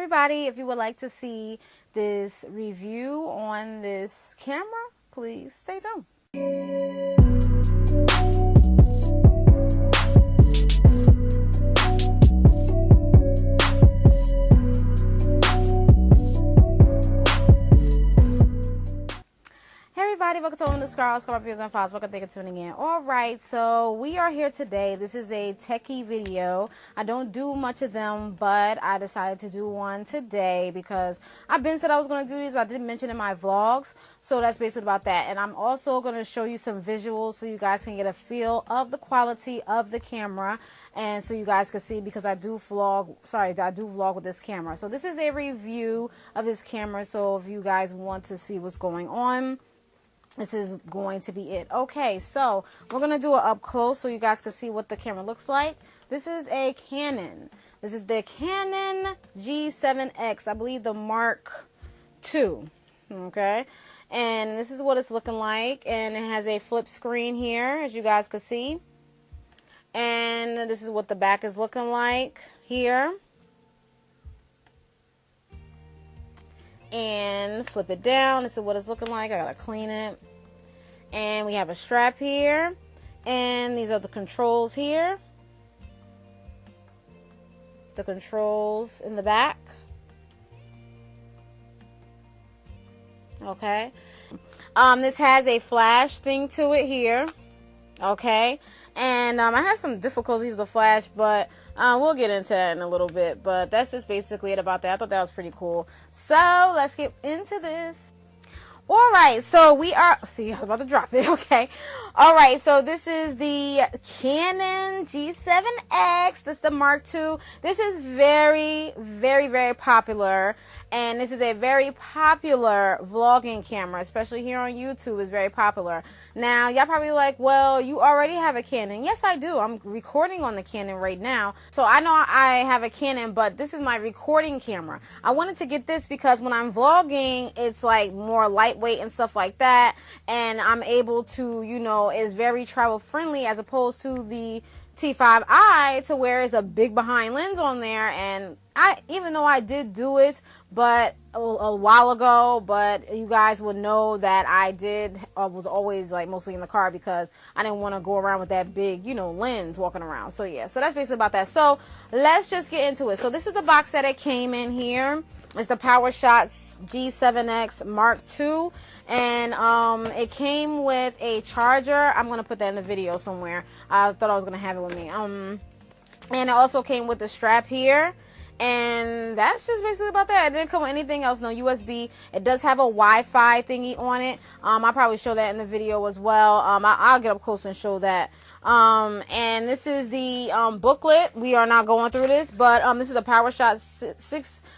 everybody, if you would like to see this review on this camera, please stay tuned. Hey everybody, welcome to the Scarpios and Files. Welcome, thank you for tuning in. Alright, so we are here today. This is a techie video. I don't do much of them, but I decided to do one today because I've been said I was going to do these. I did mention in my vlogs, so that's basically about that. And I'm also going to show you some visuals so you guys can get a feel of the quality of the camera, and so you guys can see, because I do vlog with this camera. So this is a review of this camera, so if you guys want to see what's going on, this is going to be it. Okay, so we're going to do it up close so you guys can see what the camera looks like. This is a Canon. This is the Canon G7X, I believe the Mark II. Okay, and this is what it's looking like. And it has a flip screen here, as you guys can see. And this is what the back is looking like here. And flip it down. This is what it's looking like. I gotta clean it. And we have a strap here, and these are the controls here, the controls in the back. Okay, this has a flash thing to it here. Okay, and I have some difficulties with the flash, but we'll get into that in a little bit. But that's just basically it about that. I thought that was pretty cool. So let's get into this. Alright, so we are, see, I was about to drop it, okay. Alright, so this is the Canon G7X. This is the Mark II. This is very, very, very popular. And this is a very popular vlogging camera, especially here on YouTube. It's very popular. Now, y'all probably like, well, you already have a Canon. Yes, I do. I'm recording on the Canon right now. So I know I have a Canon, but this is my recording camera. I wanted to get this because when I'm vlogging, it's like more lightweight and stuff like that. And I'm able to, you know, it's very travel friendly as opposed to the T5i, to where it's a big behind lens on there. And even though I did do it, but a while ago, but you guys would know that I was always like mostly in the car because I didn't want to go around with that big, you know, lens walking around. So yeah, so that's basically about that. So let's just get into it. So this is the box that it came in here. It's the Powershot G7X Mark II, and it came with a charger. I'm gonna put that in the video somewhere. I thought I was gonna have it with me. And it also came with the strap here. And that's just basically about that. It didn't come with anything else, no USB. It does have a Wi-Fi thingy on it. I'll probably show that in the video as well. I'll get up close and show that. And this is the booklet. We are not going through this, but this is a Powershot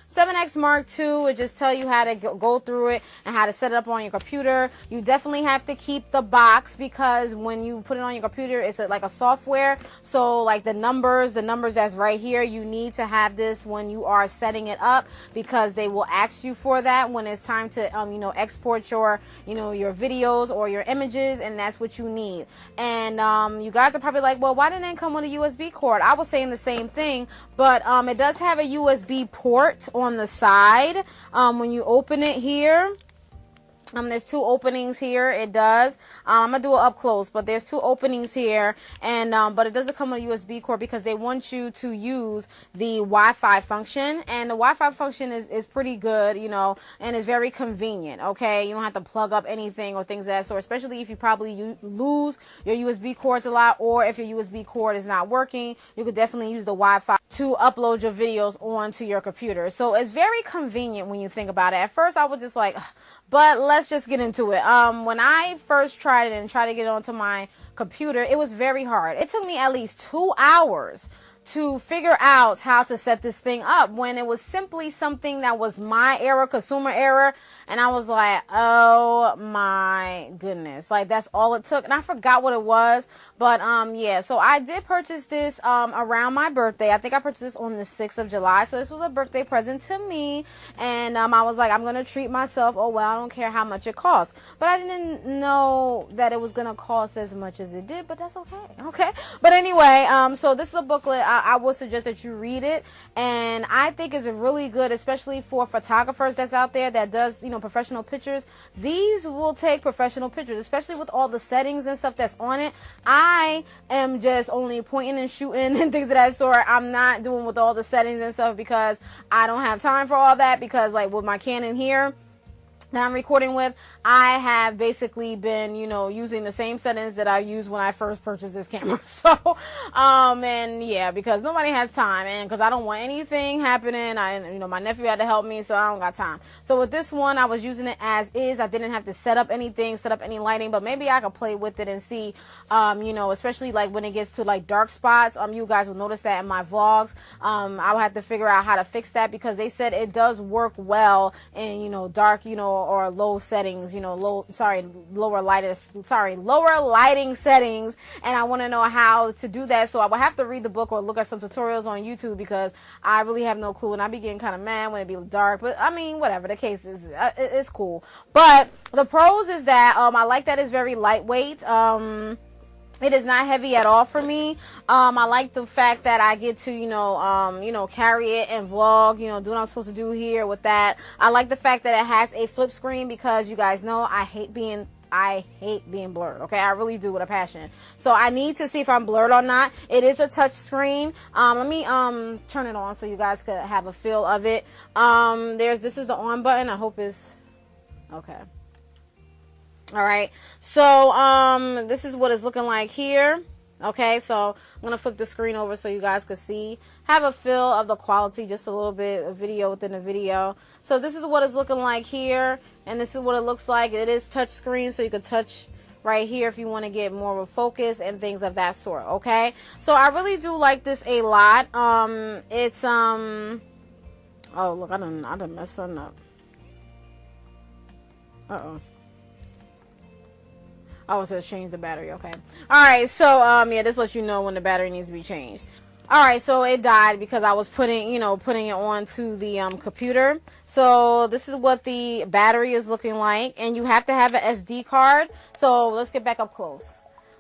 7X Mark II. It just tells you how to go through it and how to set it up on your computer. You definitely have to keep the box, because when you put it on your computer, it's like a software. So like the numbers that's right here, you need to have this when you are setting it up, because they will ask you for that when it's time to you know, export your, you know, your videos or your images, and that's what you need. And you guys are probably like, well, why didn't it come with a USB cord? I was saying the same thing, but it does have a USB port on the side. When you open it here, there's two openings here. It does. I'm gonna do it up close, but there's two openings here, and but it doesn't come with a USB cord because they want you to use the Wi-Fi function, and the Wi-Fi function is pretty good, you know, and it's very convenient. Okay, you don't have to plug up anything or things of that sort, especially if you probably lose your USB cords a lot, or if your USB cord is not working, you could definitely use the Wi-Fi to upload your videos onto your computer. So it's very convenient when you think about it. At first I was just like, ugh. But let's just get into it. When I first tried it and tried to get it onto my computer, it was very hard. It took me at least 2 hours to figure out how to set this thing up, when it was simply something that was my error, consumer error, and I was like, oh my goodness, like that's all it took. And I forgot what it was, but yeah, so I did purchase this around my birthday. I think I purchased this on the 6th of July, so this was a birthday present to me, and I was like, I'm gonna treat myself. Oh well, I don't care how much it costs. But I didn't know that it was gonna cost as much as it did, but that's okay. But anyway, so this is a booklet. I would suggest that you read it. And I think it's really good, especially for photographers that's out there that does, you know, professional pictures. These will take professional pictures, especially with all the settings and stuff that's on it. I am just only pointing and shooting and things of that sort. I'm not doing with all the settings and stuff because I don't have time for all that, because like with my Canon here that I'm recording with, I have basically been, you know, using the same settings that I used when I first purchased this camera. So, and yeah, because nobody has time, and because I don't want anything happening. You know, my nephew had to help me, so I don't got time. So with this one, I was using it as is. I didn't have to set up anything, set up any lighting, but maybe I could play with it and see, you know, especially like when it gets to like dark spots. You guys will notice that in my vlogs. I'll have to figure out how to fix that, because they said it does work well in, you know, dark, you know, or low settings, you know, lower lighting settings, and I want to know how to do that. So I will have to read the book or look at some tutorials on YouTube, because I really have no clue, and I be getting kind of mad when it be dark. But I mean, whatever the case is, it's cool. But the pros is that I like that it's very lightweight. It is not heavy at all for me. I like the fact that I get to, you know, carry it and vlog, you know, do what I'm supposed to do here with that. I like the fact that it has a flip screen, because you guys know I hate being blurred. Okay, I really do, with a passion. So I need to see if I'm blurred or not. It is a touch screen. Let me turn it on so you guys could have a feel of it. This is the on button. I hope it's okay. All right, so this is what it's looking like here. Okay, so I'm gonna flip the screen over so you guys can see, have a feel of the quality, just a little bit of video within a video. So this is what it's looking like here, and this is what it looks like. It is touch screen, so you can touch right here if you want to get more of a focus and things of that sort. Okay, so I really do like this a lot. It's oh look, I done messed something up. Oh, it says change the battery. Okay. All right. So, yeah, this lets you know when the battery needs to be changed. All right. So it died because I was putting it onto the computer. So this is what the battery is looking like, and you have to have an SD card. So let's get back up close.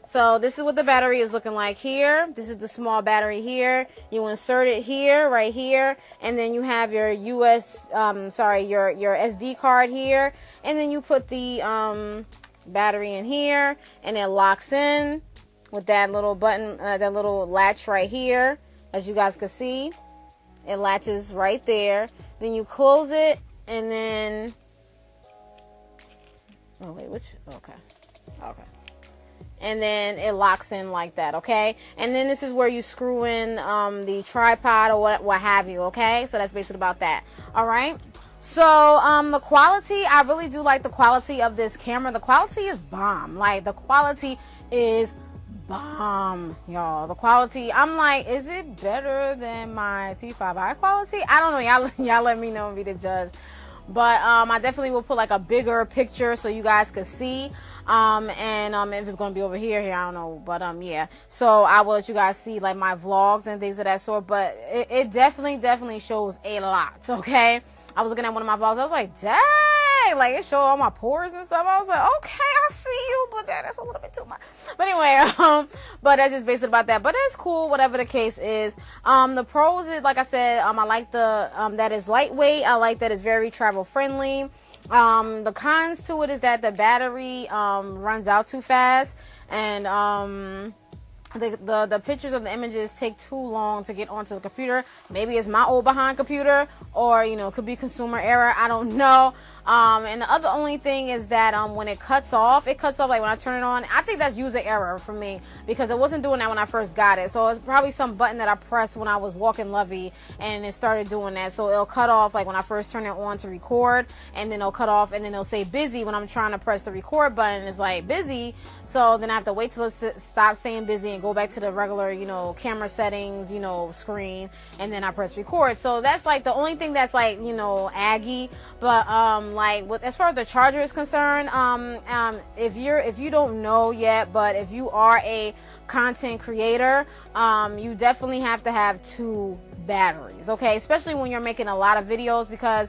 So this is what the battery is looking like here. This is the small battery here. You insert it here, right here, and then you have your your SD card here, and then you put the battery in here, and it locks in with that little button, that little latch right here. As you guys can see, it latches right there. Then you close it, and then okay, and then it locks in like that. Okay, and then this is where you screw in the tripod or what have you. Okay, so that's basically about that. All right. So, the quality, I really do like the quality of this camera. The quality is bomb. Like, the quality is bomb, y'all. The quality, I'm like, is it better than my T5i quality? I don't know. Y'all let me know and be the judge. But, I definitely will put, like, a bigger picture so you guys could see. If it's going to be over here, I don't know. But, yeah. So, I will let you guys see, like, my vlogs and things of that sort. But it definitely shows a lot, okay? I was looking at one of my vlogs. I was like, dang, like it showed all my pores and stuff. I was like, okay, I see you, but that's a little bit too much. But anyway, but that's just basically about that. But it's cool, whatever the case is. The pros is, like I said, I like the that is lightweight. I like that it's very travel friendly. The cons to it is that the battery runs out too fast, and the pictures of the images take too long to get onto the computer. Maybe it's my old behind computer, or it could be consumer error. I don't know. And the only thing is that when it cuts off like when I turn it on. I think that's user error for me, because it wasn't doing that when I first got it. So it's probably some button that I pressed when I was walking Lovey, and it started doing that. So it'll cut off like when I first turn it on to record, and then it'll cut off, and then it'll say busy when I'm trying to press the record button. It's like busy. So then I have to wait till it stops saying busy and go back to the regular, camera settings, screen, and then I press record. So that's like the only thing that's like, aggy. But as far as the charger is concerned, if you don't know yet, but if you are a content creator, you definitely have to have 2 batteries, okay? Especially when you're making a lot of videos, because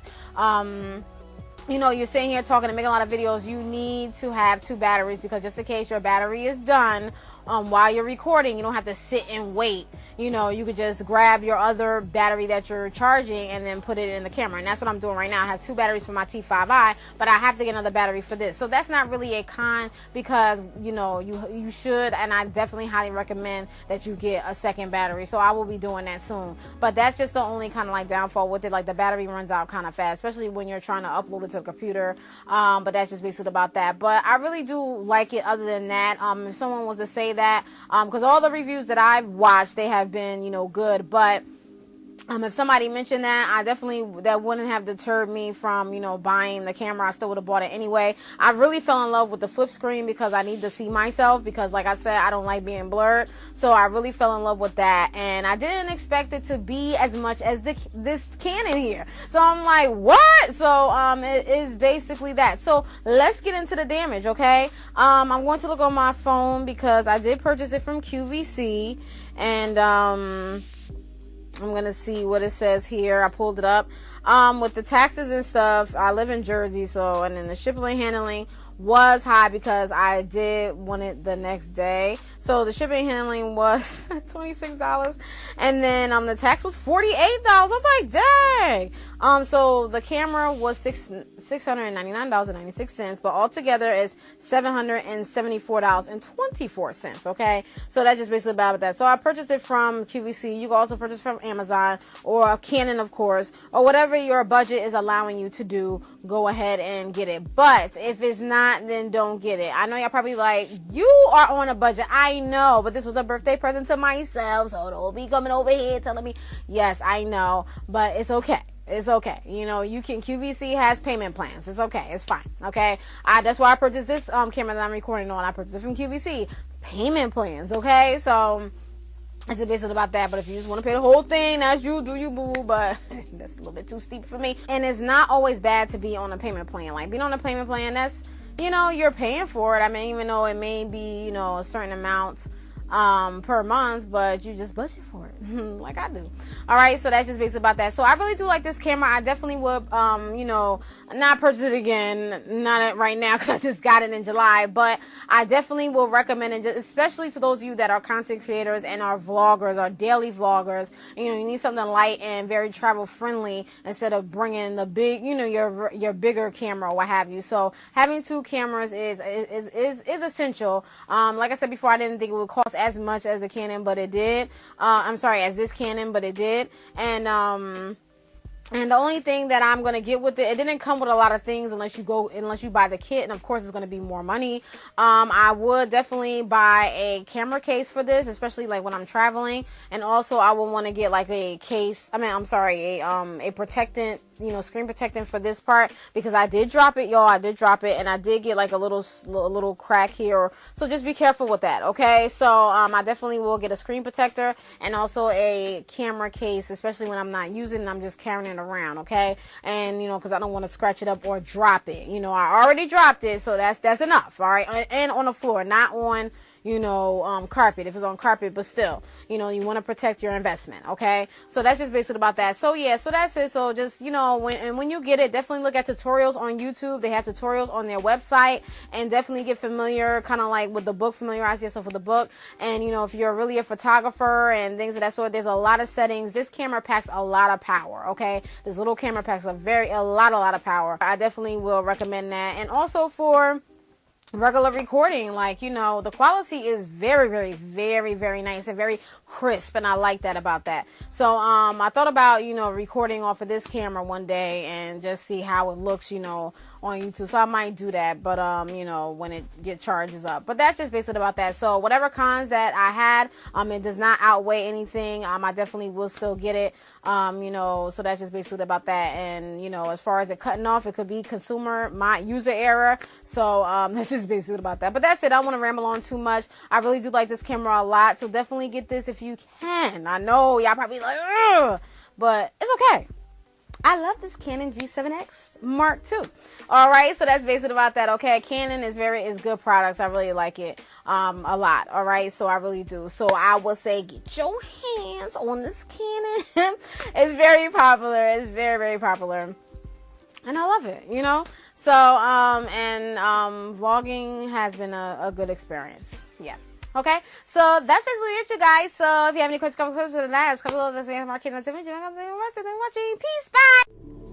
you're sitting here talking and making a lot of videos. You need to have 2 batteries, because just in case your battery is done, while you're recording. You don't have to sit and wait. You know, you could just grab your other battery that you're charging and then put it in the camera. And that's what I'm doing right now. I have 2 batteries for my T5i, but I have to get another battery for this. So that's not really a con, because, you know, you should, and I definitely highly recommend that you get a second battery. So I will be doing that soon. But that's just the only kind of like downfall with it. Like, the battery runs out kind of fast, especially when you're trying to upload it to a computer. But that's just basically about that. But I really do like it other than that. If someone was to say that, because all the reviews that I've watched, they have been, you know, good. But if somebody mentioned that, that wouldn't have deterred me from, you know, buying the camera. I still would have bought it anyway. I really fell in love with the flip screen because I need to see myself, because like I said, I don't like being blurred. So I really fell in love with that, and I didn't expect it to be as much as this Canon here. So I'm like, what? So it is basically that. So let's get into the damage, okay? I'm going to look on my phone because I did purchase it from QVC, and I'm going to see what it says here. I pulled it up. With the taxes and stuff, I live in Jersey, so, and then the shipping and handling was high because I did want it the next day. So the shipping and handling was $26, and then the tax was $48. I was like, dang. So the camera was $699.96, but altogether is $774.24. Okay, so that's just basically about that. So I purchased it from QVC. You can also purchase from Amazon or Canon, of course, or whatever your budget is allowing you to do. Go ahead and get it. But if it's not, then don't get it. I know y'all probably like, you are on a budget. I know, but this was a birthday present to myself, so don't be coming over here telling me. Yes, I know, but it's okay. It's okay. You know, QVC has payment plans. It's okay. It's fine. Okay. That's why I purchased this camera that I'm recording on. I purchased it from QVC. Payment plans. Okay. So it's basically about that. But if you just want to pay the whole thing, that's you, do you, boo. But that's a little bit too steep for me. And it's not always bad to be on a payment plan. Like, being on a payment plan, that's, you know, you're paying for it. I mean, even though it may be, you know, a certain amount per month, but you just budget for it like I do. All right, so that's just basically about that. So I really do like this camera. I definitely would you know, not purchase it again, not right now, because I just got it in July, but I definitely will recommend it, especially to those of you that are content creators and are vloggers, or daily vloggers. You know, you need something light and very travel friendly instead of bringing the big, you know, your bigger camera or what have you. So having 2 cameras is essential. Like I said before, I didn't think it would cost as much as the Canon, but it did. I'm sorry, as this Canon, but it did. And the only thing that I'm going to get with it, it didn't come with a lot of things unless you buy the kit, and of course it's going to be more money. I would definitely buy a camera case for this, especially like when I'm traveling, and also I would want to get like a case, a protectant, you know, screen protectant for this part, because I did drop it, y'all. I did drop it, and I did get like a little crack here, so just be careful with that, okay? So I definitely will get a screen protector and also a camera case, especially when I'm not using it, I'm just carrying it around, okay? And you know, because I don't want to scratch it up or drop it. You know, I already dropped it, so that's enough. All right, and on the floor, not on, you know, carpet. If it's on carpet, but still, you know, you want to protect your investment, okay? So that's just basically about that. So yeah, so that's it. So just, you know, when you get it, definitely look at tutorials on YouTube. They have tutorials on their website, and definitely get familiar, kind of like with the book, familiarize yourself with the book. And you know, if you're really a photographer and things of that sort, there's a lot of settings. This camera packs a lot of power, okay? This little camera packs a lot of power. I definitely will recommend that. And also for regular recording, like, you know, the quality is very nice and very crisp, and I like that about that. So I thought about, you know, recording off of this camera one day and just see how it looks, you know, on YouTube. So I might do that, but you know, when it charges up. But that's just basically about that. So whatever cons that I had, it does not outweigh anything. I definitely will still get it. You know, so that's just basically about that. And you know, as far as it cutting off, it could be my user error. So that's just basically about that. But that's it. I don't want to ramble on too much. I really do like this camera a lot, so definitely get this if you can. I know y'all probably like, ugh, but it's okay. I love this Canon G7X Mark II. All right, so that's basically about that. Okay, Canon is good products. I really like it a lot. All right, so I really do. So I would say get your hands on this Canon. It's very popular. It's very popular, and I love it. You know. So vlogging has been a good experience. Yeah. Okay, so that's basically it, you guys. So if you have any questions, comments, comment below. That's Mark II. Peace, bye.